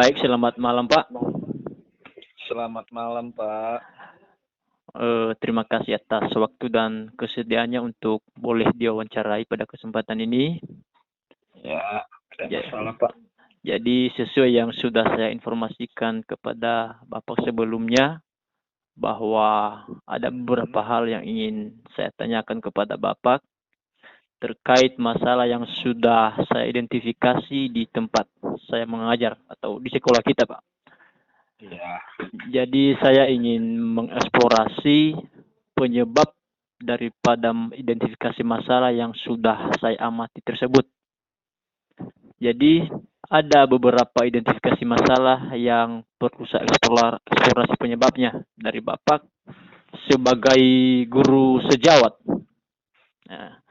Baik, selamat malam Pak. Selamat malam, Pak. Terima kasih atas waktu dan kesediaannya untuk boleh diwawancarai pada kesempatan ini. Ya, tidak Ya. masalah, Pak. Jadi sesuai yang sudah saya informasikan kepada Bapak sebelumnya, bahwa ada beberapa hal yang ingin saya tanyakan kepada Bapak terkait masalah yang sudah saya identifikasi di tempat saya mengajar atau di sekolah kita, Pak. Ya, Jadi saya ingin mengeksplorasi penyebab daripada identifikasi masalah yang sudah saya amati tersebut. Jadi ada beberapa identifikasi masalah yang perlu saya eksplorasi penyebabnya dari Bapak sebagai guru sejawat. Nah,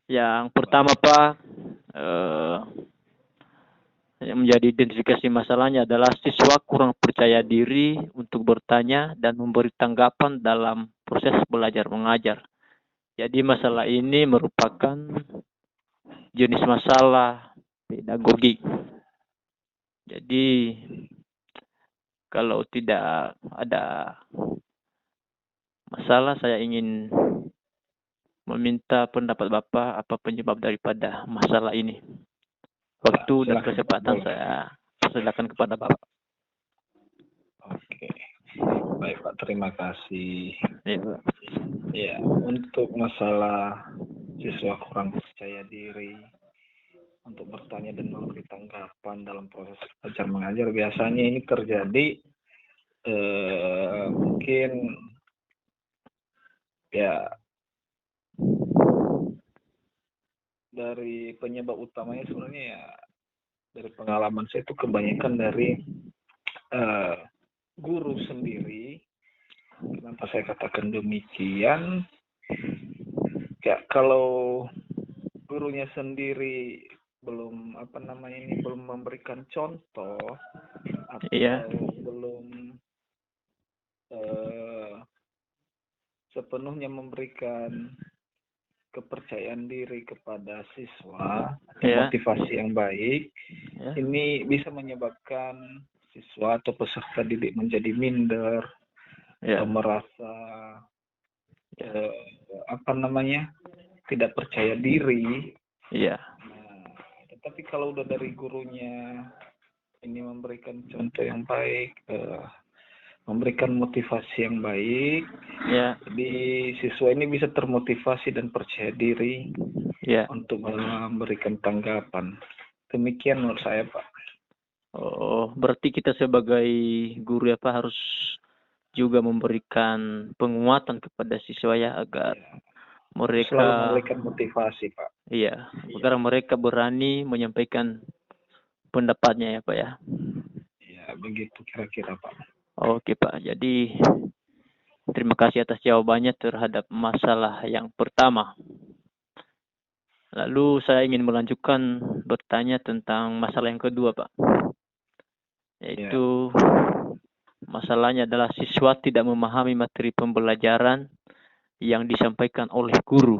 yang pertama Pak, yang menjadi identifikasi masalahnya adalah siswa kurang percaya diri untuk bertanya dan memberi tanggapan dalam proses belajar mengajar. Jadi masalah ini merupakan jenis masalah pedagogik. Jadi kalau tidak ada masalah, saya ingin meminta pendapat Bapak apa penyebab daripada masalah ini. Waktu dan kesempatan saya persilakan kepada Bapak. Oke. Baik, Pak. Terima kasih. Ya, Pak. Ya, untuk masalah siswa kurang percaya diri untuk bertanya dan memberi tanggapan dalam proses belajar mengajar, biasanya ini terjadi mungkin ya dari penyebab utamanya sebenarnya ya dari pengalaman saya itu kebanyakan dari guru sendiri. Kenapa saya katakan demikian? Ya, kalau gurunya sendiri belum belum memberikan contoh atau belum sepenuhnya memberikan kepercayaan diri kepada siswa, motivasi yang baik, ini bisa menyebabkan siswa atau peserta didik menjadi minder, atau merasa tidak percaya diri. Nah, tetapi kalau udah dari gurunya ini memberikan contoh yang baik, memberikan motivasi yang baik, jadi siswa ini bisa termotivasi dan percaya diri untuk memberikan tanggapan. Demikian menurut saya, Pak. Oh, berarti kita sebagai guru harus juga memberikan penguatan kepada siswa agar mereka selalu memberikan motivasi, Pak. Iya, agar mereka berani menyampaikan pendapatnya ya, Pak ya. Ya, begitu kira-kira, Pak. Oke, Pak. Jadi terima kasih atas jawabannya terhadap masalah yang pertama. Lalu saya ingin melanjutkan bertanya tentang masalah yang kedua, Pak. Yaitu masalahnya adalah siswa tidak memahami materi pembelajaran yang disampaikan oleh guru.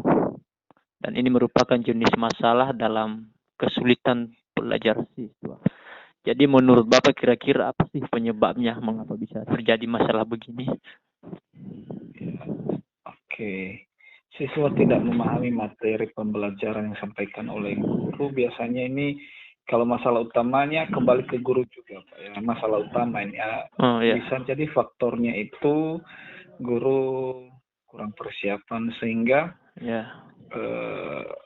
Dan ini merupakan jenis masalah dalam kesulitan belajar siswa. Jadi menurut Bapak kira-kira apa sih penyebabnya? Mengapa bisa terjadi masalah begini? Oke. Siswa tidak memahami materi pembelajaran yang disampaikan oleh guru. Biasanya ini kalau masalah utamanya kembali ke guru juga, Pak ya. Masalah utama ini bisa jadi faktornya itu guru kurang persiapan sehingga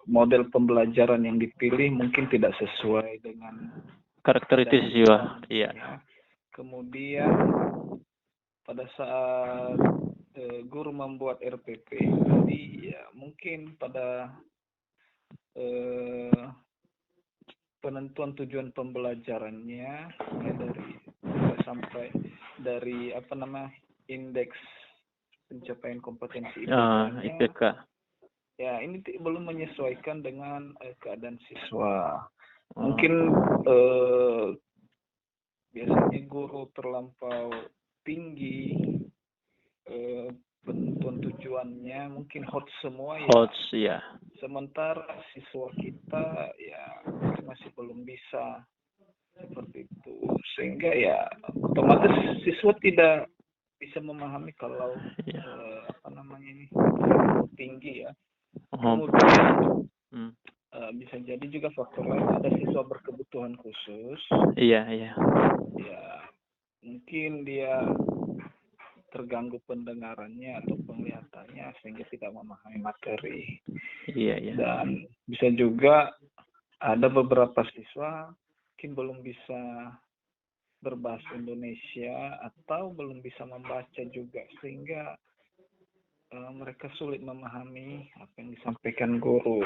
model pembelajaran yang dipilih mungkin tidak sesuai dengan karakteristik siswa. Kemudian pada saat guru membuat RPP, jadi ya mungkin pada penentuan tujuan pembelajarannya sampai dari indeks pencapaian kompetensi IPK. Ya, ini belum menyesuaikan dengan keadaan siswa. Mungkin biasanya guru terlampau tinggi, penentuan tujuannya mungkin hot semua ya. Sementara siswa kita ya masih belum bisa seperti itu. sehingga ya otomatis siswa tidak bisa memahami kalau tinggi ya. Kemudian bisa jadi juga faktor lain, ada siswa berkebutuhan khusus. Iya. Ya, mungkin dia terganggu pendengarannya atau penglihatannya sehingga tidak memahami materi. Iya. Dan bisa juga ada beberapa siswa mungkin belum bisa berbahasa Indonesia atau belum bisa membaca juga, sehingga mereka sulit memahami apa yang disampaikan guru.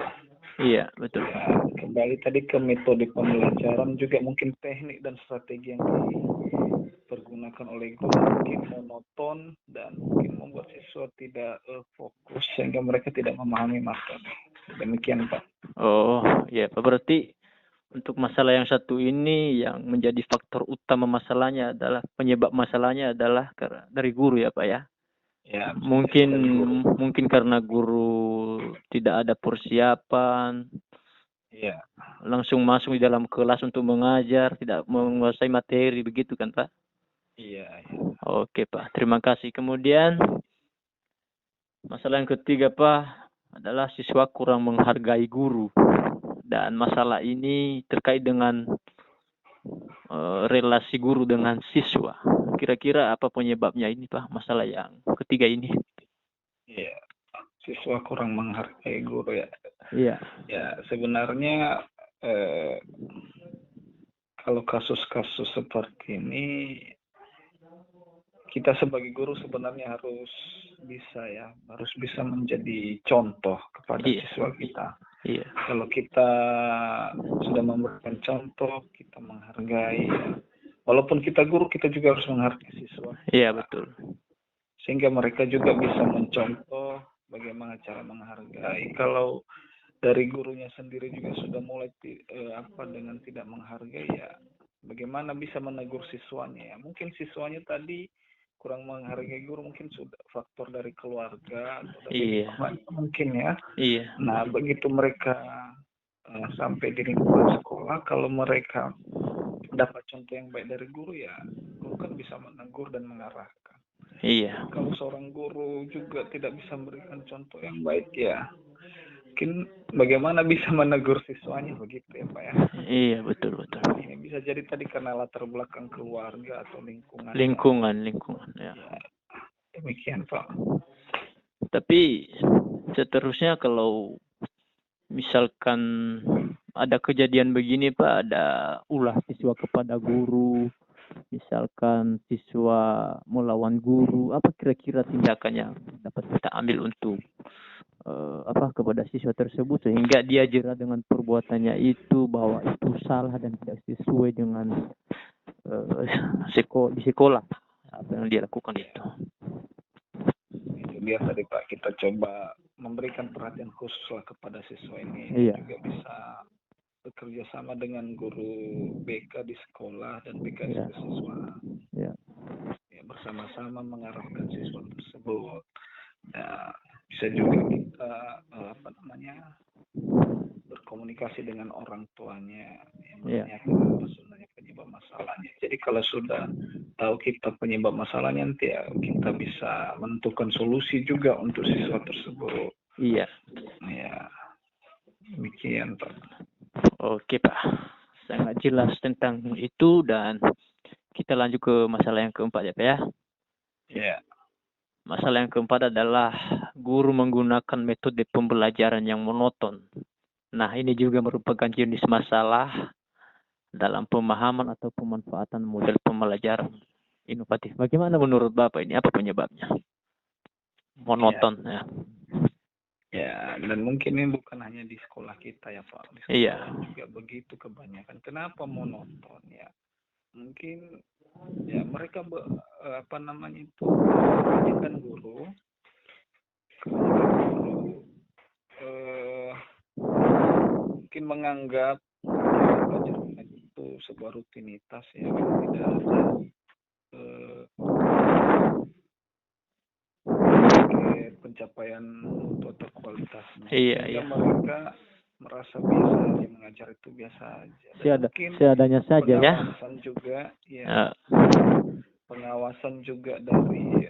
Iya, betul. Ya, kembali tadi ke metode pembelajaran, juga mungkin teknik dan strategi yang dipergunakan oleh guru mungkin monoton dan mungkin membuat siswa tidak fokus sehingga mereka tidak memahami materi. Demikian, Pak. Oh, ya, Pak. Berarti untuk masalah yang satu ini yang menjadi faktor utama masalahnya adalah penyebab masalahnya adalah dari guru ya, Pak ya? Ya, mungkin karena guru tidak ada persiapan. Iya. Langsung masuk di dalam kelas untuk mengajar, tidak menguasai materi, begitu kan, Pak? Iya. Oke, Pak. Terima kasih. Kemudian masalah yang ketiga, Pak, adalah siswa kurang menghargai guru. Dan masalah ini terkait dengan relasi guru dengan siswa. Kira-kira apa penyebabnya ini, Pak? Masalah yang ketiga ini. Iya, siswa kurang menghargai guru ya. Iya. Ya, sebenarnya kalau kasus-kasus seperti ini, kita sebagai guru sebenarnya harus bisa menjadi contoh kepada siswa kita. Iya. Kalau kita sudah memberikan contoh, kita menghargai. Walaupun kita guru, kita juga harus menghargai siswa. Iya, betul. Sehingga mereka juga bisa mencontoh bagaimana cara menghargai. Kalau dari gurunya sendiri juga sudah mulai dengan tidak menghargai, ya bagaimana bisa menegur siswanya ya. Mungkin siswanya tadi kurang menghargai guru, mungkin sudah faktor dari keluarga atau dari mungkin ya. Iya. Nah, begitu mereka sampai di lingkungan sekolah, kalau mereka dapat contoh yang baik dari guru, ya guru kan bisa menegur dan mengarahkan. Iya. Kalau seorang guru juga tidak bisa memberikan contoh yang baik, ya mungkin bagaimana bisa menegur siswanya, begitu ya, Pak ya. Iya, betul. Ini bisa jadi tadi karena latar belakang keluarga atau lingkungan. Lingkungan ya. Demikian, Pak. Tapi seterusnya kalau misalkan ada kejadian begini, Pak, ada ulah siswa kepada guru, misalkan siswa melawan guru, apa kira-kira tindakan yang dapat kita ambil untuk kepada siswa tersebut sehingga dia jera dengan perbuatannya itu, bahwa itu salah dan tidak sesuai dengan di sekolah apa yang dia lakukan itu. Itu dia tadi, Pak, kita coba memberikan perhatian khusus lah kepada siswa ini. Juga bisa bekerja sama dengan guru BK di sekolah dan BK di siswa. Ya, bersama-sama mengarahkan siswa tersebut. Ya, bisa juga kita berkomunikasi dengan orang tuanya, menanyakan apa sebenarnya penyebab masalahnya. Jadi kalau sudah tahu kita penyebab masalahnya, nanti ya kita bisa menentukan solusi juga untuk siswa tersebut. Iya. Ya, demikian, Pak. Oke, Pak. Sangat jelas tentang itu, dan kita lanjut ke masalah yang keempat ya, Pak ya. Iya. Masalah yang keempat adalah guru menggunakan metode pembelajaran yang monoton. Nah, ini juga merupakan jenis masalah dalam pemahaman atau pemanfaatan model pembelajaran inovatif. Bagaimana menurut Bapak ini? Apa penyebabnya? Monoton ya. Ya, dan mungkin ini bukan hanya di sekolah kita ya, Pak. Di sekolah juga begitu kebanyakan. Kenapa monoton ya? Mungkin ya mereka kebanyakan guru mungkin menganggap belajar itu sebuah rutinitas ya, tidak ada pencapaian mutu atau kualitasnya. Sehingga mereka merasa biasa aja, mengajar itu biasa aja. Dan mungkin seadanya saja ya. Pengawasan juga, ya. Pengawasan juga dari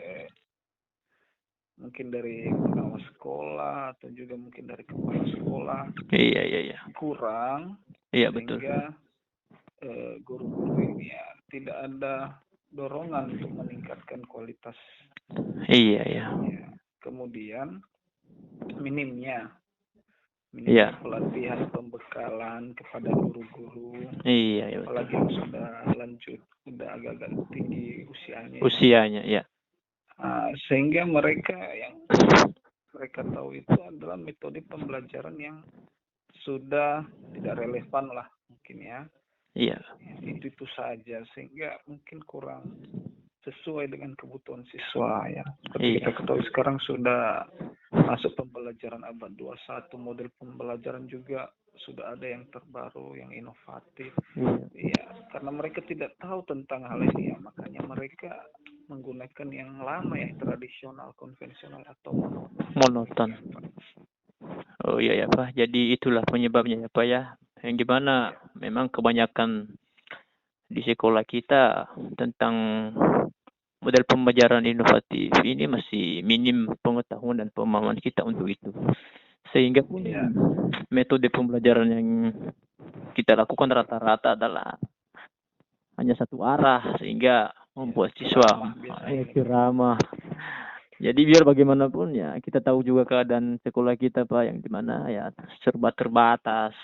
mungkin dari pengawas sekolah atau juga mungkin dari kepala sekolah. Iya. Kurang. Iya, betul. Sehingga guru-guru ini ya tidak ada dorongan untuk meningkatkan kualitas. Iya. Ya. Kemudian minimnya pelatihan pembekalan kepada guru-guru. Iya. Apalagi yang sudah lanjut, sudah agak-agak tinggi usianya. Ya. Sehingga mereka tahu itu adalah metode pembelajaran yang sudah tidak relevan lah mungkin ya. Iya. Itu saja, sehingga mungkin kurang sesuai dengan kebutuhan siswa ya. Seperti kita ketahui sekarang sudah masuk pembelajaran abad 21, model pembelajaran juga sudah ada yang terbaru, yang inovatif. Iya, karena mereka tidak tahu tentang hal ini ya, makanya mereka menggunakan yang lama, yang tradisional, konvensional atau monoton. Oh iya ya Pak, jadi itulah penyebabnya ya Pak ya. Yang gimana memang kebanyakan di sekolah kita tentang model pembelajaran inovatif ini masih minim pengetahuan dan pemahaman kita untuk itu. Sehingga pun metode pembelajaran yang kita lakukan rata-rata adalah hanya satu arah, sehingga membuat siswa ceramah. Jadi biar bagaimanapun ya kita tahu juga keadaan sekolah kita Pak, yang dimana ya serba terbatas.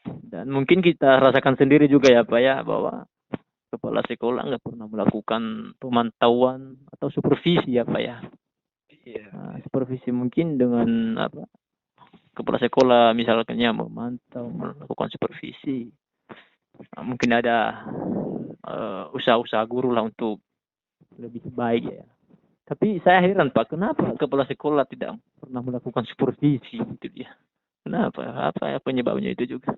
Dan mungkin kita rasakan sendiri juga ya Pak ya, bahwa kepala sekolah nggak pernah melakukan pemantauan atau supervisi ya Pak ya. Supervisi mungkin dengan kepala sekolah misalnya memantau, melakukan supervisi. Mungkin ada usaha-usaha guru lah untuk lebih baik ya. Tapi saya heran Pak, kenapa kepala sekolah tidak pernah melakukan supervisi gitu dia? Kenapa? Apa penyebabnya itu juga?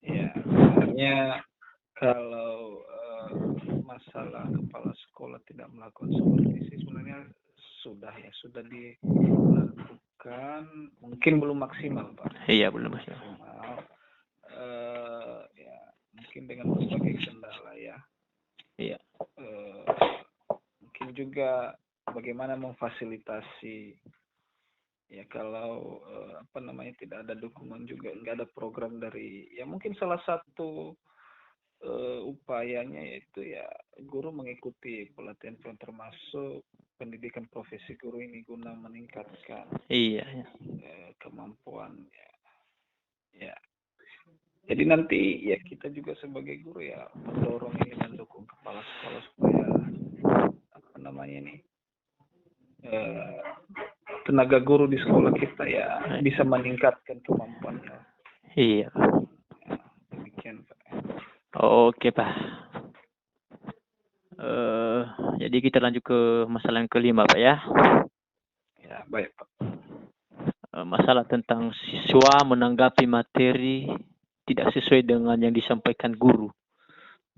Ya, sebenarnya kalau masalah kepala sekolah tidak melakukan supervisi sebenarnya sudah dilakukan, mungkin belum maksimal Pak. Iya, belum maksimal. Ya, mungkin dengan berbagai kendala ya. Iya. Mungkin juga bagaimana memfasilitasi ya, kalau tidak ada dukungan juga, nggak ada program dari ya, mungkin salah satu upayanya yaitu ya guru mengikuti pelatihan termasuk pendidikan profesi guru ini guna meningkatkan kemampuan ya. Jadi nanti ya kita juga sebagai guru ya mendorong ini, mendukung kepala sekolah supaya tenaga guru di sekolah kita ya bisa meningkatkan kemampuannya. Iya. Demikian Pak. Oke Pak. Jadi kita lanjut ke masalah yang kelima Pak ya. Ya baik Pak. Masalah tentang siswa menanggapi materi tidak sesuai dengan yang disampaikan guru.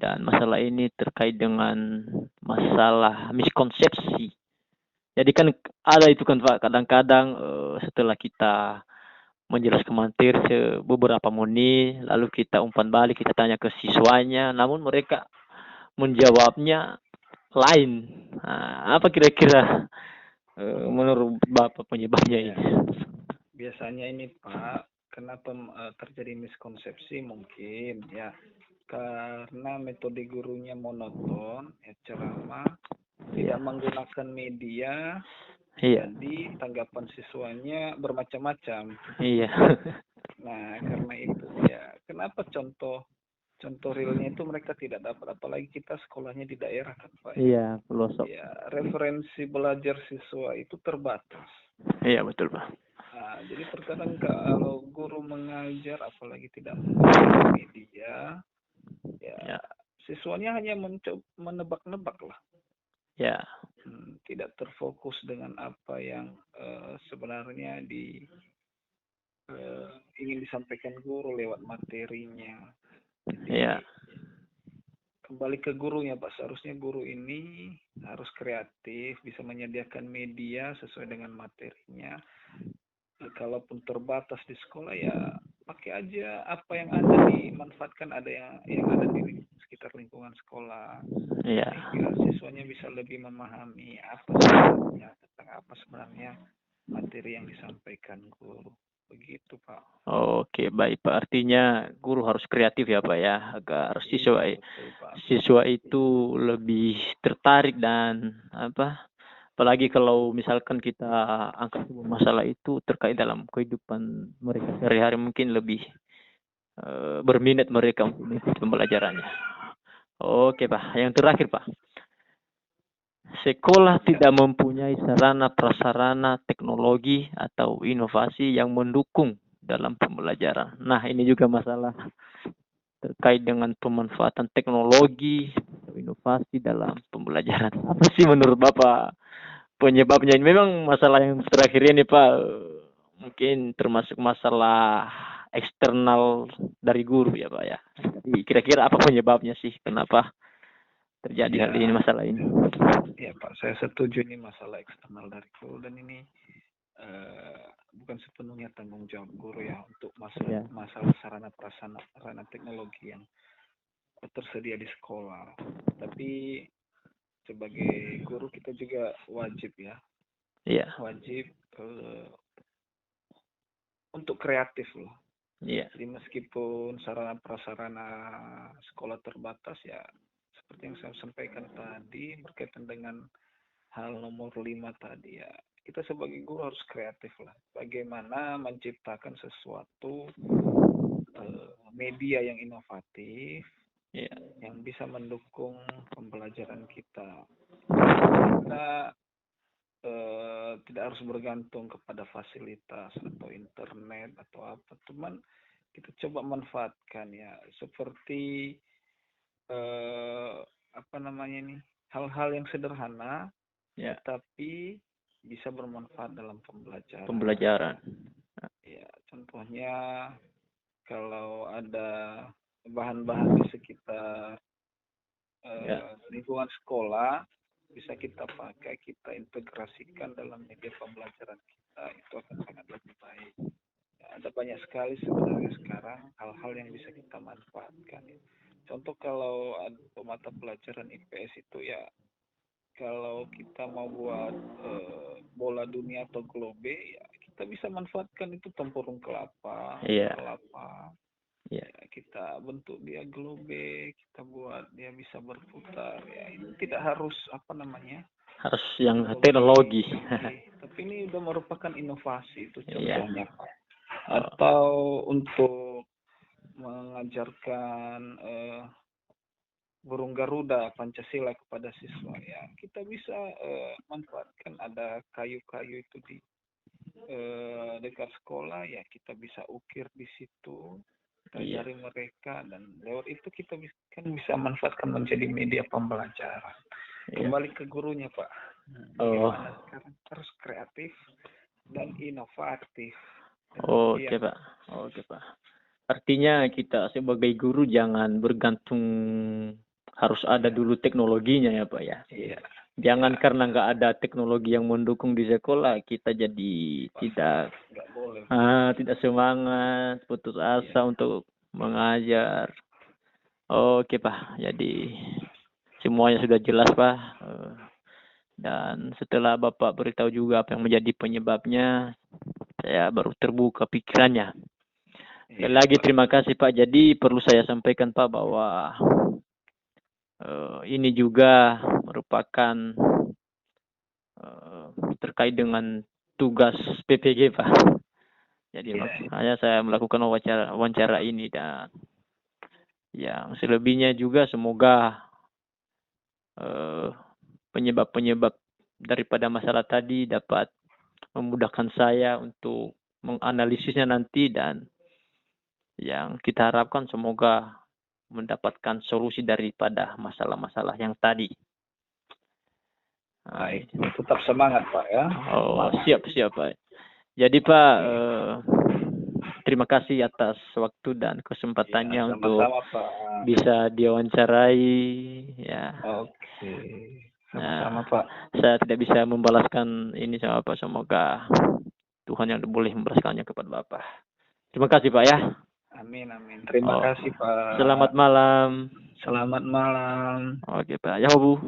Dan masalah ini terkait dengan masalah miskonsepsi. Jadi kan ada itu kan Pak, kadang-kadang setelah kita menjelaskan materi beberapa menit, lalu kita umpan balik, kita tanya ke siswanya, namun mereka menjawabnya lain. Nah, apa kira-kira menurut Bapak penyebabnya ini? Biasanya ini Pak, kenapa terjadi miskonsepsi mungkin ya karena metode gurunya monoton, ya ceramah, tidak menggunakan media. Jadi tanggapan siswanya bermacam-macam. Iya. Nah, karena itu ya, kenapa contoh realnya itu mereka tidak dapat, apalagi kita sekolahnya di daerah kan Pak. Iya, pelosok. Ya, referensi belajar siswa itu terbatas. Iya, betul Pak. Nah, jadi terkadang kalau guru mengajar apalagi tidak menggunakan media, ya siswanya hanya menebak-nebak lah. Ya. Tidak terfokus dengan apa yang sebenarnya ingin disampaikan guru lewat materinya. Jadi, kembali ke gurunya Pak, seharusnya guru ini harus kreatif, bisa menyediakan media sesuai dengan materinya, kalaupun terbatas di sekolah ya pakai aja apa yang ada, dimanfaatkan ada yang ada di sekitar lingkungan sekolah, sehingga siswanya bisa lebih memahami apa sebenarnya tentang apa sebenarnya materi yang disampaikan guru. Begitu, Pak. Oke, baik Pak. Artinya guru harus kreatif ya Pak ya, agar siswa itu lebih tertarik dan apalagi kalau misalkan kita angkat sebuah masalah itu terkait dalam kehidupan mereka sehari-hari, mungkin lebih berminat mereka untuk mengikuti pembelajarannya. Oke Pak. Yang terakhir Pak, sekolah tidak mempunyai sarana prasarana teknologi atau inovasi yang mendukung dalam pembelajaran. Nah, ini juga masalah terkait dengan pemanfaatan teknologi atau inovasi dalam pembelajaran. Apa sih menurut Bapak penyebabnya? Ini memang masalah yang terakhir ini Pak, mungkin termasuk masalah eksternal dari guru ya Pak ya. Jadi kira-kira apa penyebabnya sih? Kenapa terjadi hal ini, masalah ini? Ya Pak, saya setuju ini masalah eksternal dari guru, dan ini bukan sepenuhnya tanggung jawab guru ya untuk masalah sarana prasarana teknologi yang tersedia di sekolah. Tapi sebagai guru kita juga wajib wajib untuk kreatif loh. Jadi meskipun sarana prasarana sekolah terbatas ya, seperti yang saya sampaikan tadi berkaitan dengan hal nomor 5 tadi ya, kita sebagai guru harus kreatif lah. Bagaimana menciptakan sesuatu media yang inovatif, yang bisa mendukung pembelajaran kita. Kita tidak harus bergantung kepada fasilitas atau internet atau apa, cuman kita coba manfaatkan ya, seperti hal-hal yang sederhana tapi bisa bermanfaat dalam pembelajaran. Ya, contohnya kalau ada bahan-bahan di sekitar lingkungan sekolah, bisa kita pakai, kita integrasikan dalam media pembelajaran kita, itu akan sangat lebih baik. Ya, ada banyak sekali sebenarnya sekarang hal-hal yang bisa kita manfaatkan. Contoh kalau ada mata pelajaran IPS itu ya, kalau kita mau buat bola dunia atau globe ya, kita bisa manfaatkan itu tempurung kelapa, kelapa. Ya, kita bentuk dia globe, kita buat dia bisa berputar. Ya, ini tidak harus harus yang teknologi. Tapi ini udah merupakan inovasi itu contohnya. Atau untuk mengajarkan burung Garuda Pancasila kepada siswa ya, kita bisa manfaatkan ada kayu-kayu itu di dekat sekolah ya, kita bisa ukir di situ dari mereka, dan lewat itu kita bisa manfaatkan menjadi media pembelajaran. Kembali ke gurunya Pak, bagaimana sekarang harus kreatif dan inovatif. Oke Pak. Artinya kita sebagai guru jangan bergantung harus ada dulu teknologinya ya Pak ya. Jangan karena nggak ada teknologi yang mendukung di sekolah kita jadi tidak semangat, putus asa untuk mengajar. Oke Pak, jadi semuanya sudah jelas Pak. Dan setelah Bapak beritahu juga apa yang menjadi penyebabnya, saya baru terbuka pikirannya. Sekali lagi terima kasih Pak. Jadi perlu saya sampaikan Pak bahwa ini juga merupakan terkait dengan tugas PPG Pak. Jadi makanya saya melakukan wawancara ini, dan yang selebihnya juga semoga penyebab-penyebab daripada masalah tadi dapat memudahkan saya untuk menganalisisnya nanti, dan yang kita harapkan semoga mendapatkan solusi daripada masalah-masalah yang tadi. Baik, tetap semangat Pak ya. Siap Pak. Jadi Pak, terima kasih atas waktu dan kesempatannya untuk bisa diwawancarai ya. Oke. Sama-sama Pak. Saya tidak bisa membalaskan ini sama Pak, semoga Tuhan yang boleh memberkatinya kepada Bapak. Terima kasih Pak ya. Amin, amin. Terima kasih Pak. Selamat malam. Selamat malam. Oke Pak. Ya Bu.